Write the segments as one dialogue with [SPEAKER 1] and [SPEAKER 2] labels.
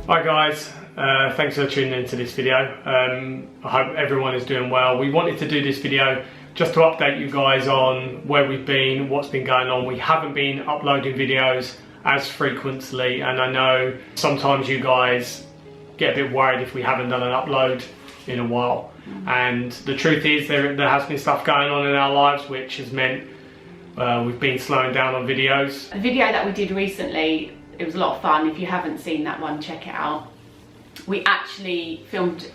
[SPEAKER 1] Hi guys, thanks for tuning into this video. I hope everyone is doing well. We wanted to do this video just to update you guys on where we've been, what's been going on. We haven't been uploading videos as frequently, and I know sometimes you guys get a bit worried if we haven't done an upload in a while. And the truth is there has been stuff going on in our lives which has meant we've been slowing down on videos.
[SPEAKER 2] A video that we did recently, it was a lot of fun. If you haven't seen that one, check it out. We actually filmed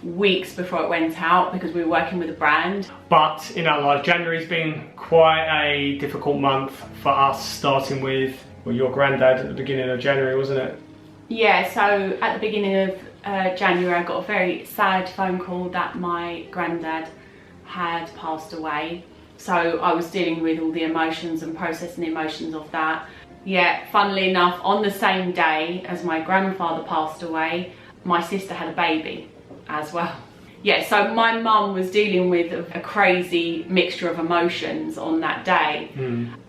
[SPEAKER 2] weeks before it went out because we were working with a brand.
[SPEAKER 1] But in our life, January's been quite a difficult month for us, starting with your granddad at the beginning of January, wasn't it?
[SPEAKER 2] Yeah, so at the beginning of January I got a very sad phone call that my granddad had passed away. So I was dealing with all the emotions and processing the emotions of that. Yeah, funnily enough, on the same day as my grandfather passed away, my sister had a baby as well. Yeah, so my mum was dealing with a crazy mixture of emotions on that day.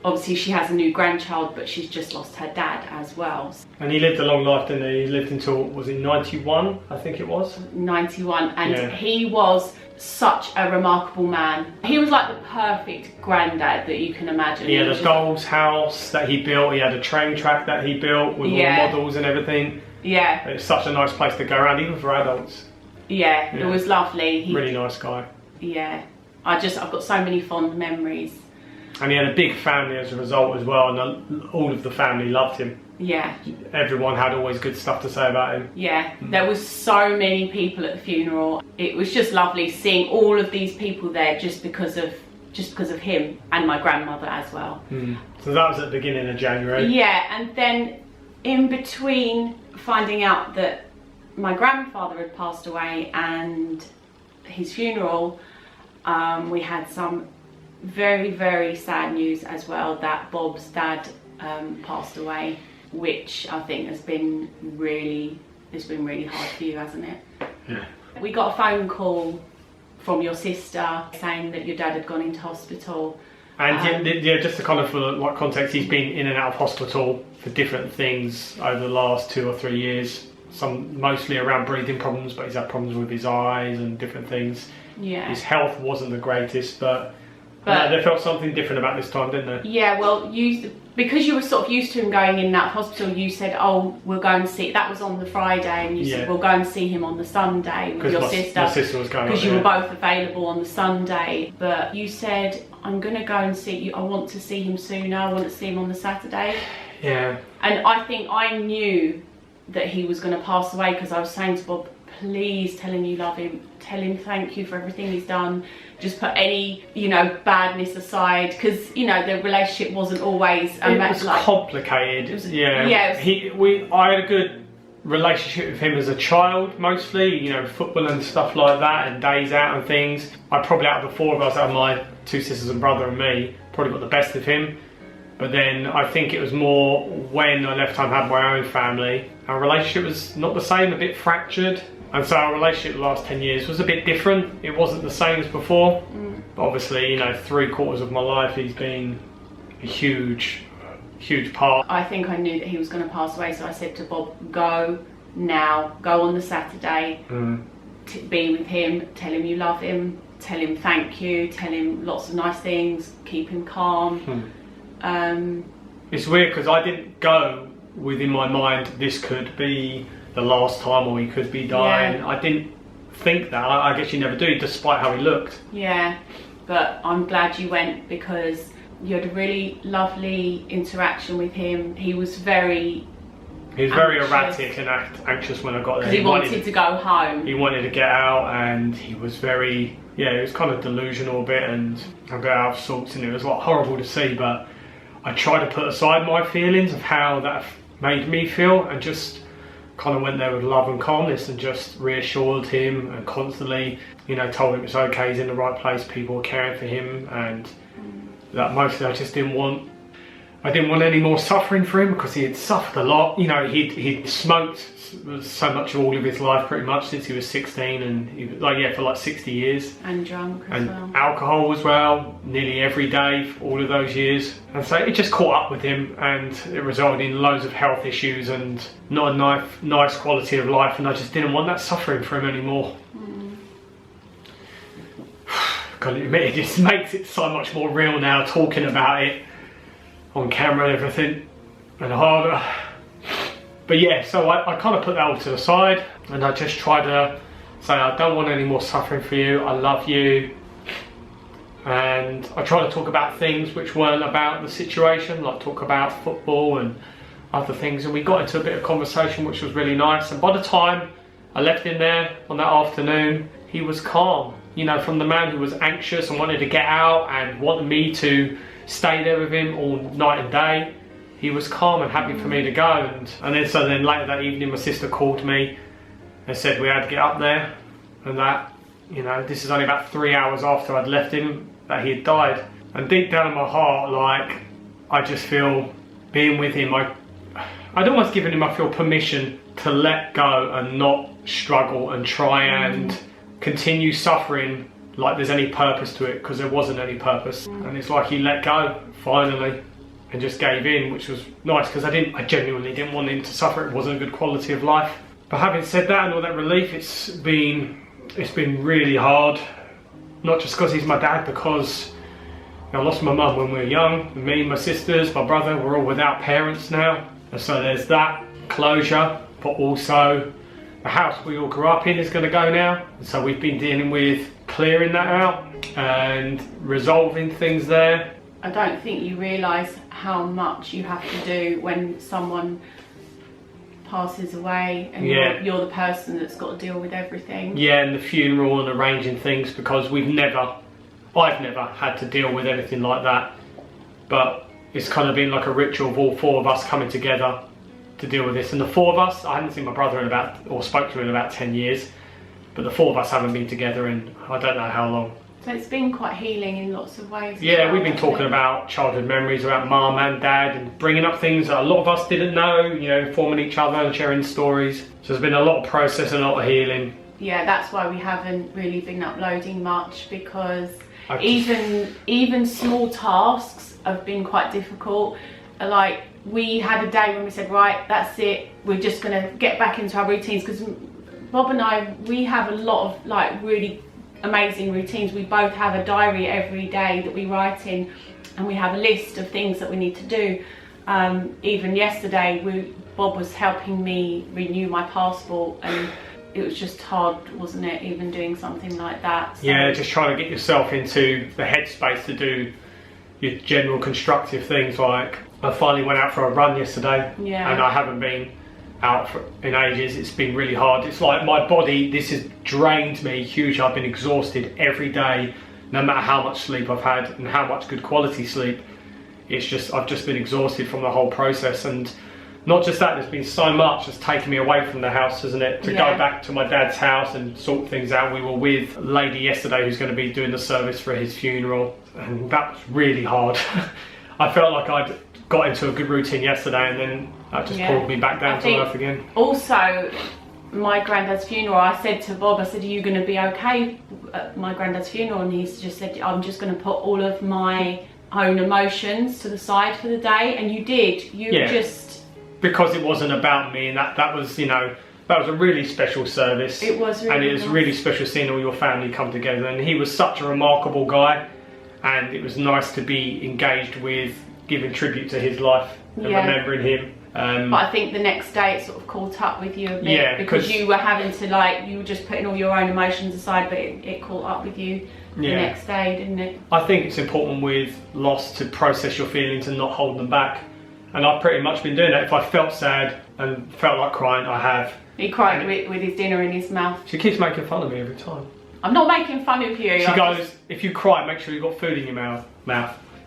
[SPEAKER 2] Obviously she has a new grandchild, but she's just lost her dad as well.
[SPEAKER 1] And he lived a long life, didn't he? He lived until, was it 91, I think it was?
[SPEAKER 2] 91, and he was such a remarkable man. He was like the perfect granddad that you can imagine.
[SPEAKER 1] He had a doll's house that he built, he had a train track that he built with all the models and everything. Yeah. It's such a nice place to go around, even for adults.
[SPEAKER 2] Yeah, it was lovely.
[SPEAKER 1] Really nice guy.
[SPEAKER 2] Yeah, I've got so many fond memories.
[SPEAKER 1] And he had a big family as a result as well, and all of the family loved him. Yeah. Everyone had always good stuff to say about him. Yeah,
[SPEAKER 2] there was so many people at the funeral. It was just lovely seeing all of these people there just because of him and my grandmother as well.
[SPEAKER 1] So that was at the beginning of January.
[SPEAKER 2] Yeah, and then in between finding out that my grandfather had passed away and his funeral, we had some very, very sad news as well, that Bob's dad passed away, which I think has been really hard for you, hasn't it?
[SPEAKER 1] Yeah.
[SPEAKER 2] We got a phone call from your sister saying that your dad had gone into hospital.
[SPEAKER 1] And yeah, just to kind of, for like context, he's been in and out of hospital for different things over the last 2 or 3 years. Some mostly around breathing problems, but he's had problems with his eyes and different things. Yeah. His health wasn't the greatest, but they felt something different about this time, didn't they?
[SPEAKER 2] Yeah, well, because you were sort of used to him going in that hospital, you said, oh, we'll go and see, that was on the Friday, and you said, we'll go and see him on the Sunday with your sister.
[SPEAKER 1] My sister was going,
[SPEAKER 2] because you were both available on the Sunday, but you said, I'm going to go and see you, I want to see him sooner, I want to see him on the Saturday.
[SPEAKER 1] Yeah.
[SPEAKER 2] And I think I knew that he was going to pass away because I was saying to Bob, please tell him you love him, tell him thank you for everything he's done, just put any badness aside, because the relationship wasn't always
[SPEAKER 1] it was complicated. It was, I had a good relationship with him as a child, mostly football and stuff like that, and days out and things. I probably, out of the four of us, out of my 2 sisters and brother and me, probably got the best of him. But then I think it was more when I left home, had my own family, our relationship was not the same, a bit fractured. And so our relationship the last 10 years was a bit different. It wasn't the same as before. But obviously, 3/4 of my life, he's been a huge part.
[SPEAKER 2] I think I knew that he was going to pass away, so I said to Bob, go now, go on the Saturday, be with him, tell him you love him, tell him thank you, tell him lots of nice things, keep him calm.
[SPEAKER 1] It's weird because I didn't go within my mind this could be the last time or he could be dying. I didn't think that. I guess you never do, despite how he looked. Yeah,
[SPEAKER 2] but I'm glad you went because you had a really lovely interaction with him. He was very
[SPEAKER 1] erratic and anxious when I got there.
[SPEAKER 2] Because he wanted to go home.
[SPEAKER 1] He wanted to get out, and he was very, he was kind of delusional a bit and a bit out of sorts, and it was like horrible to see, but I tried to put aside my feelings of how that made me feel and just kind of went there with love and calmness and just reassured him and constantly, told him it's okay, he's in the right place, people are caring for him, and that mostly I just didn't want I didn't want any more suffering for him because he had suffered a lot. You know, he'd smoked so much of all of his life pretty much since he was 16, and he was for like 60 years.
[SPEAKER 2] And drunk as well.
[SPEAKER 1] And alcohol as well, nearly every day for all of those years. And so it just caught up with him, and it resulted in loads of health issues and not a nice quality of life, and I just didn't want that suffering for him anymore. Gotta admit, it just makes it so much more real now talking about it on camera and everything, and harder. But yeah, so I kind of put that all to the side, and I just try to say I don't want any more suffering for you, I love you. And I try to talk about things which weren't about the situation, like talk about football and other things, and we got into a bit of conversation which was really nice. And by the time I left him there on that afternoon, he was calm. You know, from the man who was anxious and wanted to get out and wanted me to stay there with him all night and day, he was calm and happy for me to go. And then later that evening, my sister called me and said we had to get up there, and that, you know, this is only about 3 hours after I'd left him, that he had died. And deep down in my heart, like, I just feel being with him, I'd almost given him, I feel, permission to let go and not struggle and try and continue suffering like there's any purpose to it, because there wasn't any purpose. And it's like he let go finally and just gave in, which was nice, because I genuinely didn't want him to suffer. It wasn't a good quality of life. But having said that and all that relief, it's been really hard. Not just because he's my dad, because I lost my mum when we were young. Me, my sisters, my brother, we're all without parents now. And so there's that closure, but also the house we all grew up in is going to go now. And so we've been dealing with clearing that out and resolving things there.
[SPEAKER 2] I don't think you realise how much you have to do when someone passes away and you're the person that's got to deal with everything. Yeah,
[SPEAKER 1] and the funeral and arranging things, because I've never had to deal with anything like that. But it's kind of been like a ritual of all four of us coming together to deal with this. And the four of us, I haven't seen my brother spoke to him in about 10 years, but the four of us haven't been together in I don't know how long.
[SPEAKER 2] So it's been quite healing in lots of ways.
[SPEAKER 1] Yeah, we've been talking about childhood memories, about mum and dad, and bringing up things that a lot of us didn't know, you know, informing each other and sharing stories. So there's been a lot of process and a lot of healing.
[SPEAKER 2] Yeah, that's why we haven't really been uploading much, because even small tasks have been quite difficult. Like, we had a day when we said, right, that's it, we're just going to get back into our routines, because Bob and I, we have a lot of like really amazing routines. We both have a diary every day that we write in, and we have a list of things that we need to do. Even yesterday, Bob was helping me renew my passport, and it was just hard, wasn't it, even doing something like that? So. Yeah, just trying to get yourself into the headspace to do your general constructive things. Like, I finally went out for a run yesterday, and I haven't been out in ages. It's been really hard. It's like my body, this has drained me hugely. I've been exhausted every day, no matter how much sleep I've had and how much good quality sleep. It's just, I've just been exhausted from the whole process. And not just that, there's been so much that's taken me away from the house, isn't it? To go back to my dad's house and sort things out. We were with a lady yesterday who's going to be doing the service for his funeral, and that was really hard. I felt like I'd got into a good routine yesterday, and then that just pulled me back down to earth again. Also, my granddad's funeral, I said to Bob, I said, are you going to be okay at my granddad's funeral? And he's just said, I'm just going to put all of my own emotions to the side for the day. And you did. You just... Because it wasn't about me, and that was, you know, that was a really special service. It was really, and it was really special seeing all your family come together. And he was such a remarkable guy, and it was nice to be engaged with giving tribute to his life and remembering him. But I think the next day it sort of caught up with you a bit, because you were having to, like, you were just putting all your own emotions aside, but it caught up with you the next day, didn't it? I think it's important with loss to process your feelings and not hold them back. And I've pretty much been doing that. If I felt sad and felt like crying, I have. He cried with his dinner in his mouth. She keeps making fun of me every time. I'm not making fun of you. She goes, if you cry, make sure you've got food in your mouth.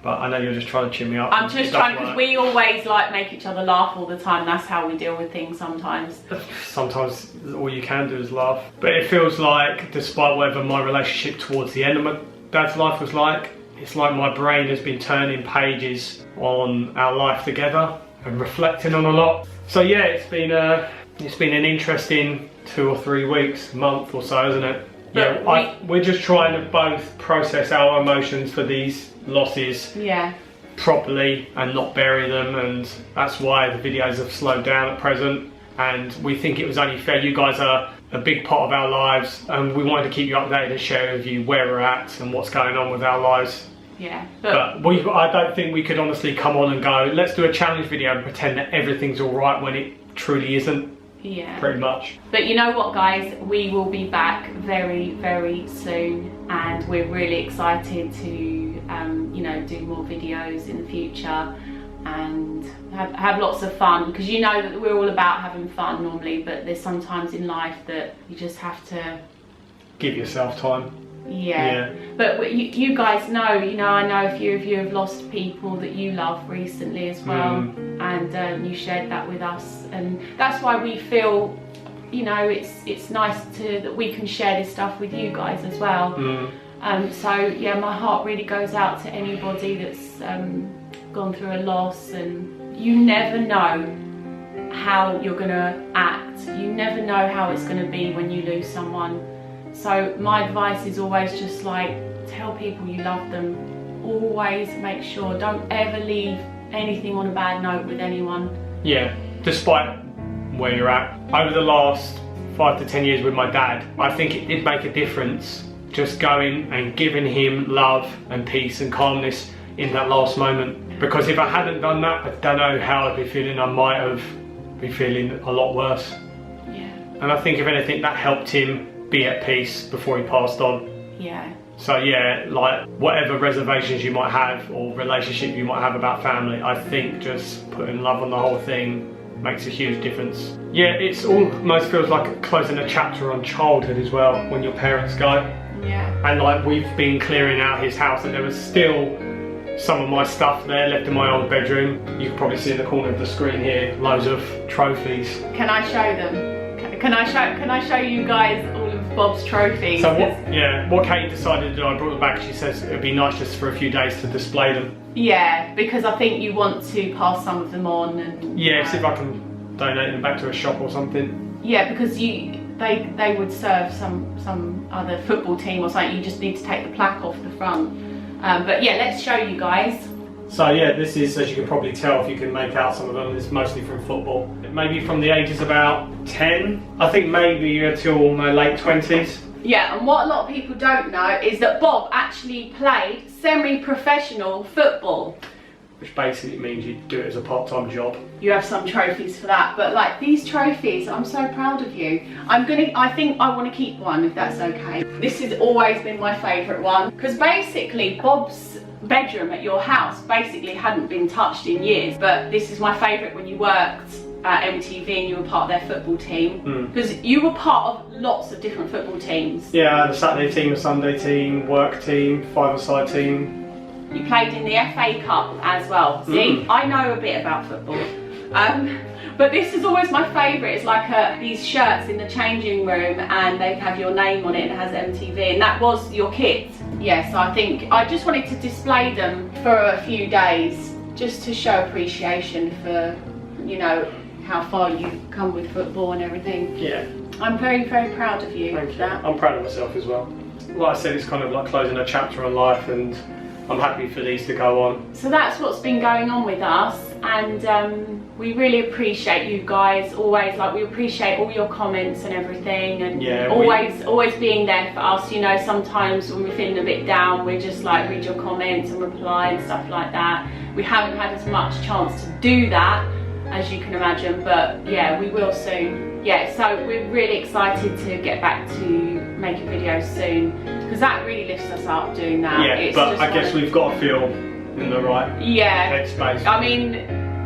[SPEAKER 2] But I know you're just trying to cheer me up. I'm just trying, because we always like make each other laugh all the time. That's how we deal with things sometimes. Sometimes all you can do is laugh. But it feels like, despite whatever my relationship towards the end of my dad's life was like,
[SPEAKER 1] it's like my brain has been turning pages on our life together and reflecting on a lot. So yeah, it's been an interesting 2 or 3 weeks, month or so, isn't it? Yeah, we're just trying to both process our emotions for these losses properly and not bury them, and that's why the videos have slowed down at present. And we think it was only fair. You guys are a big part of our lives, and we wanted to keep you updated and share with you where we're at and what's going on with our lives.
[SPEAKER 2] Yeah,
[SPEAKER 1] but I don't think we could honestly come on and go, let's do a challenge video and pretend that everything's all right when it truly isn't.
[SPEAKER 2] Yeah,
[SPEAKER 1] pretty much.
[SPEAKER 2] But you know what, guys, we will be back very, very soon, and we're really excited to you know, do more videos in the future and have lots of fun, because you know that we're all about having fun normally, but there's sometimes in life that you just have to
[SPEAKER 1] give yourself time.
[SPEAKER 2] Yeah. But you guys know, you know, I know a few of you have lost people that you love recently as well, and you shared that with us, and that's why we feel, you know, it's nice that we can share this stuff with you guys as well. So yeah, my heart really goes out to anybody that's gone through a loss, and you never know how you're gonna act, you never know how it's gonna be when you lose someone. So my advice is always just like, tell people you love them. Always make sure, don't ever leave anything on a bad note with anyone. Yeah, despite where you're at. Over the last 5 to 10 years with my dad, I think it did make a difference just going and giving him love and peace and calmness in that last moment. Because if I hadn't done that, I don't know how I'd be feeling. I might have been feeling a lot worse. Yeah. And I think if anything, that helped him be at peace before he passed on. Yeah. So yeah, like whatever reservations you might have or relationship you might have about family, I think just putting love on the whole thing makes a huge difference. Yeah, it's almost feels like closing a chapter on childhood as well when your parents go. Yeah. And like we've been clearing out his house, and there was still some of my stuff there left in my old bedroom. You can probably see in the corner of the screen here, loads of trophies. Can I show them? Can I show you guys all of Bob's trophies? So what Kate decided to do, I brought them back. She says it would be nice just for a few days to display them. Yeah, because I think you want to pass some of them on, and yeah, see if I can donate them back to a shop or something. Yeah, because they would serve some other football team or something. You just need to take the plaque off the front. But yeah, let's show you guys. So yeah, this is, as you can probably tell if you can make out some of them, it's mostly from football. Maybe from the ages about 10, I think maybe until my late 20s. Yeah, and what a lot of people don't know is that Bob actually played semi-professional football. Which basically means you do it as a part-time job. You have some trophies for that, but like these trophies, I'm so proud of you. I think I want to keep one if that's okay. This has always been my favourite one, because basically Bob's bedroom at your house basically hadn't been touched in years, but this is my favourite when you worked at MTV and you were part of their football team, because you were part of lots of different football teams. Yeah, the Saturday team, the Sunday team, work team, five-a-side team. You played in the FA Cup as well. See, I know a bit about football. But this is always my favourite. It's like these shirts in the changing room, and they have your name on it and it has MTV, and that was your kit. Yeah, so I think I just wanted to display them for a few days just to show appreciation for, you know, how far you've come with football and everything. Yeah. I'm very, very proud of you. Thank you. I'm proud of myself as well. Like I said, it's kind of like closing a chapter on life, and I'm happy for these to go on. So that's what's been going on with us, and we really appreciate you guys. Always, like, we appreciate all your comments and everything, and yeah, always being there for us. You know, sometimes when we're feeling a bit down, we're just like read your comments and reply and stuff like that. We haven't had as much chance to do that, as you can imagine, but yeah, we will soon. Yeah, so we're really excited to get back to making videos soon, because that really lifts us up doing that. Yeah, it's but I guess we've got to feel in the right headspace. I mean,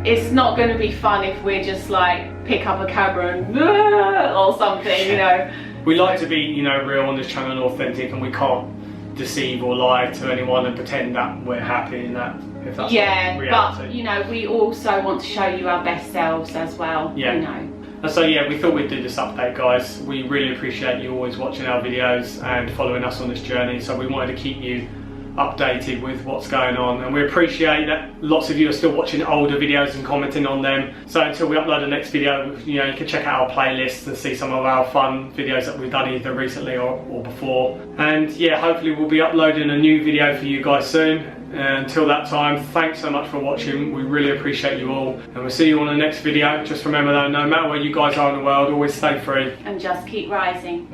[SPEAKER 2] it's not going to be fun if we're just like pick up a camera and or something, you know. We like to be, you know, real on this channel and authentic, and we can't deceive or lie to anyone and pretend that we're happy in that. If that's reality. But you know, we also want to show you our best selves as well. Yeah. You know. And so yeah, we thought we'd do this update, guys. We really appreciate you always watching our videos and following us on this journey. So we wanted to keep you
[SPEAKER 1] updated with what's going on, and we appreciate that lots of you are still watching older videos and commenting on them. So until we upload the next video, you know, you can check out our playlists and see some of our fun videos that we've done either recently or before. And yeah, hopefully we'll be uploading a new video for you guys soon. Until that time, thanks so much for watching. We really appreciate you all, and we'll see you on the next video. Just remember that no matter where you guys are in the world, always stay free
[SPEAKER 2] and just keep rising.